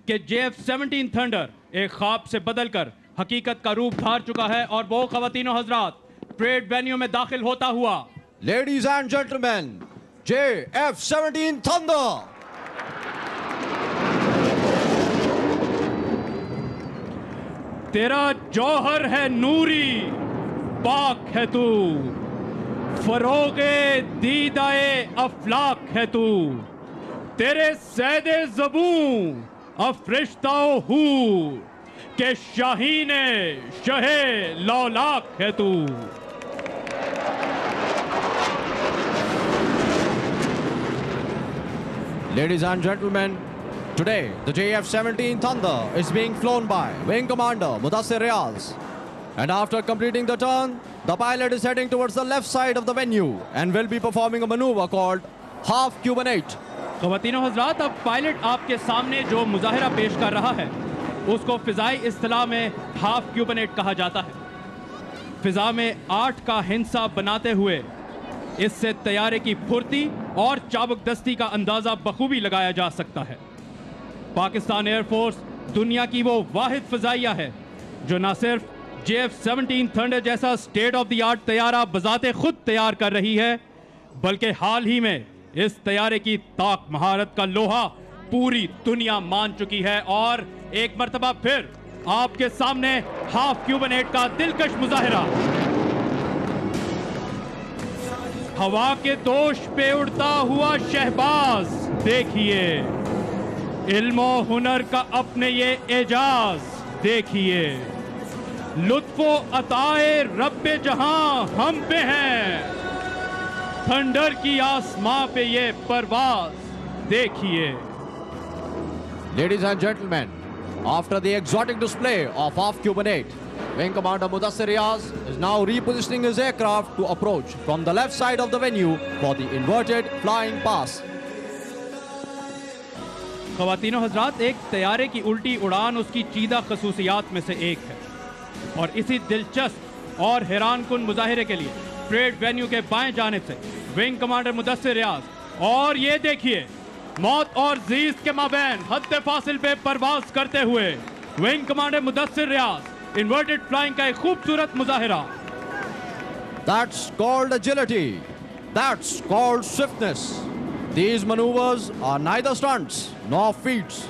कि JF-17 thunder एक ख्वाब से बदलकर हकीकत का रूप धार चुका है और वो ख़वातीनो हजरात परेड वेन्यू में दाखिल होता हुआ, Ladies and gentlemen, JF-17 Thunder. तेरा जौहर है नूरी, पाक है तू, फरोगे दीदाए अफलाक है तू, तेरे सैदे ज़बूं अफरिश्ताओ हूर के शाहीने शहे लौलाक है तू। Ladies and gentlemen, today the JF-17 Thunder is being flown by Wing Commander Mudassir Riaz. And after completing the turn, the pilot is heading towards the left side of the venue and will be performing a maneuver called Half Cubanate. ख़वातीनो हज़रात, अब pilot आपके सामने जो मुज़ाहिरा पेश कर रहा है उसको फ़िज़ाई इस्तिलाह में हाफ क्यूबनेट कहा जाता है। फ़िज़ा में 8 का हिंसा बनाते हुए इससे तैयारे की फुर्ती और चाबुकदस्ती का अंदाज़ा बखूबी लगाया जा सकता है। पाकिस्तान एयरफोर्स दुनिया की वो वाहिद फ़िज़ाइया है जो न सिर्फ JF-17 थंडर जैसा स्टेट ऑफ द आर्ट तैयारा बज़ाते खुद तैयार कर रही है, बल्कि हाल ही में इस तैयारे की ताक महारत का लोहा पूरी दुनिया मान चुकी है। और एक मर्तबा फिर आपके सामने हाफ क्यूबनेट का दिलकश मुजाहिरा। हवा के दोष पे उड़ता हुआ शहबाज देखिए, इल्मो हुनर का अपने ये एजाज देखिए, लुत्फो अताए रब्बे जहां हम पे हैं, थंडर की आसमां पे ये परवाज देखिए। Ladies and gentlemen, after the exotic display of Half Cubanate, Wing Commander Mudassir Riaz is now repositioning his aircraft to approach from the left side of the venue for the inverted flying pass. ख़वातीनो हज़रात, एक तैयारे की उल्टी उड़ान उसकी चीदा खसूसियात में से एक है और इसी दिलचस्प और हैरानकुन मुजाहिरे के लिए परेड वेन्यू के बाएं जानिब से विंग कमांडर मुदस्सिर रियाज, और ये देखिए मौत और जीत के माबैन हद फासिल पे परवाज करते हुए विंग कमांडर मुदस्सिर रियाज इन्वर्टेड फ्लाइंग का एक खूबसूरत मुजाहिरा। That's called agility. That's called swiftness. These maneuvers are neither stunts nor feats,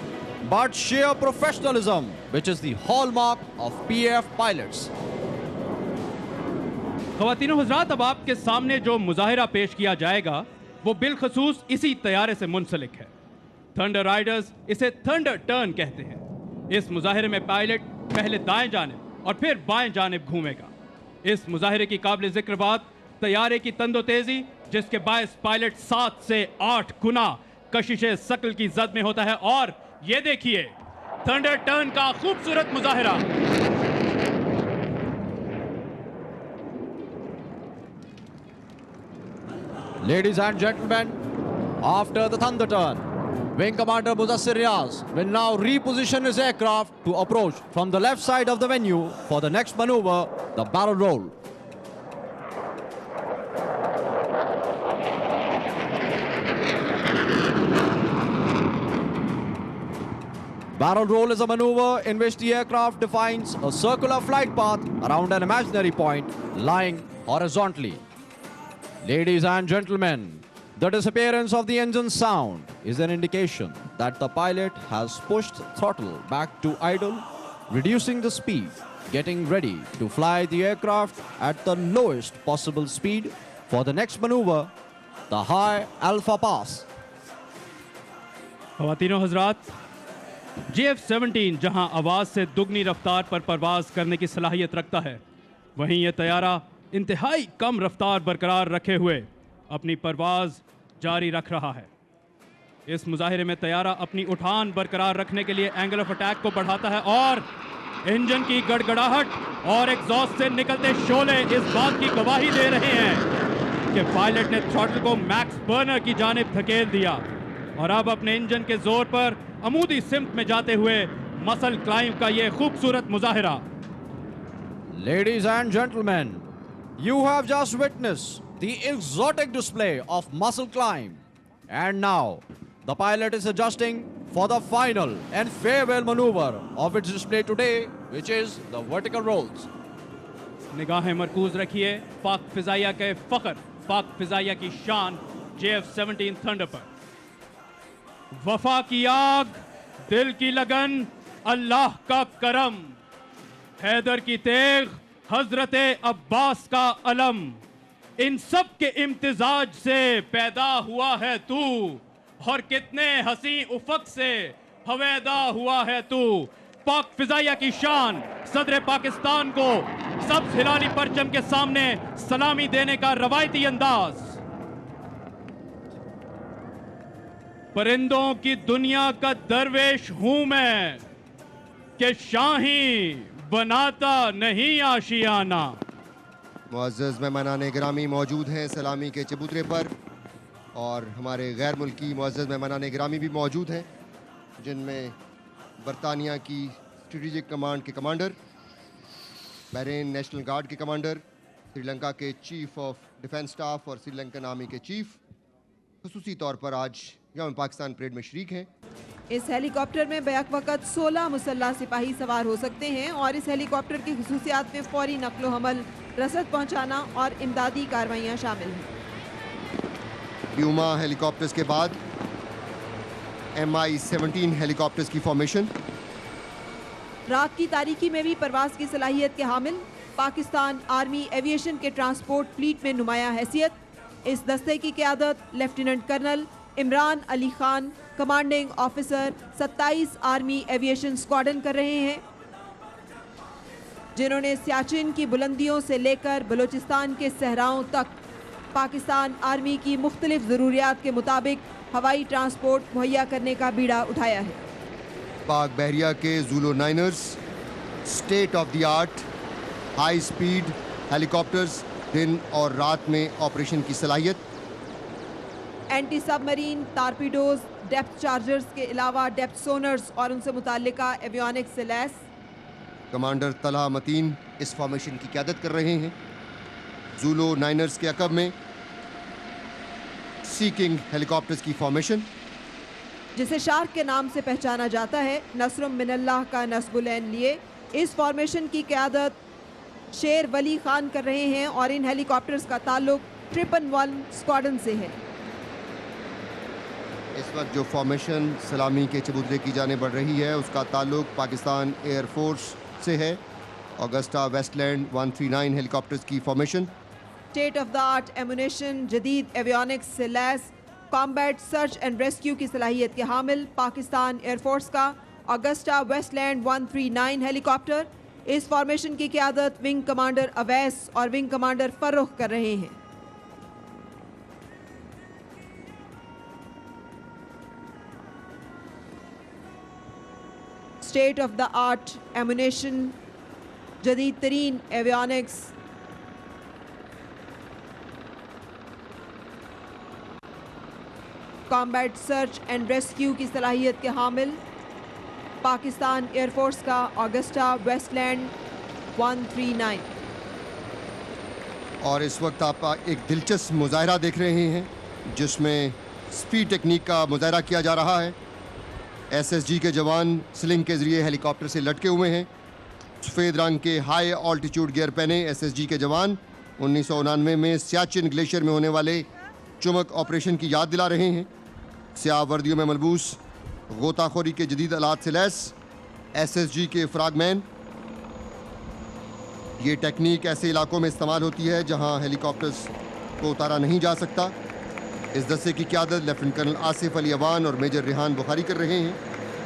but sheer professionalism, which is the hallmark of PAF pilots. ख़वातीनो हज़रात, अब आपके सामने जो मुजाहिरा पेश किया जाएगा वो बिलखसूस इसी तैयारे से मुंसलिक है। थंडर राइडर्स इसे थंडर टर्न कहते हैं। इस मुजाहिरे में पायलट पहले दाएं जानिब और फिर बाएं जानिब घूमेगा। इस मुजाहिरे की काबिल जिक्र बात तैयारे की तंदो तेजी, जिसके बायस पायलट 7 से 8 गुना कशिशे सकल की जद में होता है। और ये देखिए थंडर टर्न का खूबसूरत मुजाहिरा। Ladies and gentlemen, after the thunder turn, Wing Commander Mudassir Riaz will now reposition his aircraft to approach from the left side of the venue for the next maneuver, the barrel roll. Barrel roll is a maneuver in which the aircraft defines a circular flight path around an imaginary point lying horizontally. Ladies and gentlemen, the disappearance of the engine sound is an indication that the pilot has pushed throttle back to idle, reducing the speed, getting ready to fly the aircraft at the lowest possible speed for the next maneuver, the high alpha pass. ख़वातीनो Hazrat, JF-17 जहां आवाज़ से दुगनी रफ्तार पर परवाज़ करने की सलाहियत रखता है, वहीं यह तैयारा इंतहाई कम रफ्तार बरकरार रखे हुए अपनी परवाज़ जारी रख रहा है। इस मुजाहिरे में तैयारा अपनी उठान बरकरार रखने के लिए एंगल ऑफ अटैक को बढ़ाता है और इंजन की गड़गड़ाहट और एग्जॉस्ट से निकलते शोले इस बात की गवाही दे रहे हैं कि पायलट ने थ्रॉटल को मैक्स बर्नर की जानिब धकेल दिया और अब अपने इंजन के जोर पर अमूदी सिमत में जाते हुए मसल क्लाइंब का ये खूबसूरत मुजाहिरा। Ladies and gentlemen, you have just witnessed the exotic display of muscle climb. And now, the pilot is adjusting for the final and farewell maneuver of its display today, which is the vertical rolls. निगाहें मरकूज रखिए पाक फिजाइया के फख्र, पाक फिजाइया की शान JF-17 thunder पर। वफा की आग, दिल की लगन, अल्लाह का करम, हैदर की तेग, हजरत अब्बास का अलम, इन सब के इम्तिजाज से पैदा हुआ है तू, और कितने हसी उफक से हवेदा हुआ है तू। पाक फिजाइया की शान, सदर पाकिस्तान को सब्ज हिलाली परचम के सामने सलामी देने का रवायती अंदाज। परिंदों की दुनिया का दरवेश हूं मैं, कि शाही बनाता नहीं आशियाना। मुअज़्ज़ज़ मेहमानान गिरामी मौजूद हैं सलामी के चबूतरे पर, और हमारे गैर मुल्की मुअज़्ज़ज़ मेहमानान गिरामी भी मौजूद हैं, जिनमें बरतानिया की स्ट्रेटेजिक कमांड के कमांडर, बहरीन नेशनल गार्ड के कमांडर, श्रीलंका के चीफ ऑफ डिफेंस स्टाफ और श्रीलंकन आर्मी के चीफ खुसूसी तौर पर आज यौम पाकिस्तान परेड में शरीक हैं। इस हेलीकॉप्टर में बैक वक्त 16 मुसल्लह सिपाही सवार हो सकते हैं और इस हेलीकॉप्टर की खुसूसियात में फौरी नकलो हमल, रसद पहुंचाना और इमदादी कार्रवाइयाँ शामिल हैं। प्यूमा हेलीकॉप्टर्स के बाद MI-17 हेलीकॉप्टर्स की फॉर्मेशन। रात की तारीकी में भी परवाज की सलाहियत के हामिल पाकिस्तान आर्मी एविएशन के ट्रांसपोर्ट फ्लीट में नुमाया हैसियत। इस दस्ते की क़यादत lieutenant colonel Imran Ali Khan, commanding officer 27 army aviation squadron कर रहे हैं, जिन्होंने सियाचिन की बुलंदियों से लेकर बलूचिस्तान के सहराओं तक पाकिस्तान आर्मी की मुख्तलिफ ज़रूरियात के मुताबिक हवाई ट्रांसपोर्ट मुहैया करने का बीड़ा उठाया है। पाक बहरिया के Zulu niners state of the art high speed helicopters, दिन और रात में ऑपरेशन की सलाहियत। Anti submarine torpedoes, depth chargers के अलावा डेप्थ सोनर्स और उनसे मुताल्लिका एवियोनिक्स से लैस। कमांडर तलहा मतीन इस फॉर्मेशन की क़यादत कर रहे हैं। ज़ूलो नाइनर्स के अकब में सी किंग हेलीकॉप्टर्स की फॉर्मेशन, जिसे शार्क के नाम से पहचाना जाता है, नसरुम मिनल्लाह का नस्बुलैन लिए इस फॉर्मेशन की क़यादत शेर वली खान कर रहे हैं और इन हेलीकॉप्टर्स का ताल्लुक 111 स्क्वाड्रन से है। इस वक्त जो फॉर्मेशन सलामी के चबूतरे की जाने बढ़ रही है, उसका ताल्लुक पाकिस्तान एयरफोर्स से है। ऑगस्टा वेस्टलैंड 139 हेलीकॉप्टर्स की formation. State of the art ammunition, जदीद एवियोनिक्स से lace, combat search and rescue की सलाहियत के हामिल पाकिस्तान एयरफोर्स का ऑगस्टा वेस्टलैंड 139 हेलीकॉप्टर। इस फॉर्मेशन की क़यादत विंग कमांडर अवैस और विंग कमांडर फर्रुख कर रहे हैं। State of the art ammunition, जदीद तरीन avionics, combat search and rescue की सलाहियत के हामिल पाकिस्तान एयरफोर्स का ऑगस्टा वेस्टलैंड 139। और इस वक्त आप एक दिलचस्प मुजाहरा देख रहे हैं, जिसमें स्पीड टेक्निक का मुजाहरा किया जा रहा है। SSG के जवान स्लिंग के ज़रिए हेलीकॉप्टर से लटके हुए हैं। सफ़ेद रंग के हाई ऑल्टीट्यूड गियर पहने SSG के जवान 1999 में सियाचिन ग्लेशियर में होने वाले चुमक ऑपरेशन की याद दिला रहे हैं। स्याह वर्दियों में मलबूस, गोताखोरी के जदीद आलात से लैस SSG के फ्रागमैन। ये टेक्निक ऐसे इलाकों में इस्तेमाल होती है जहां हेलीकॉप्टर्स को उतारा नहीं जा सकता। इस दस्ते की क़यादत लेफ्टिनेंट कर्नल आसिफ अली अवान और मेजर रिहान बुखारी कर रहे हैं।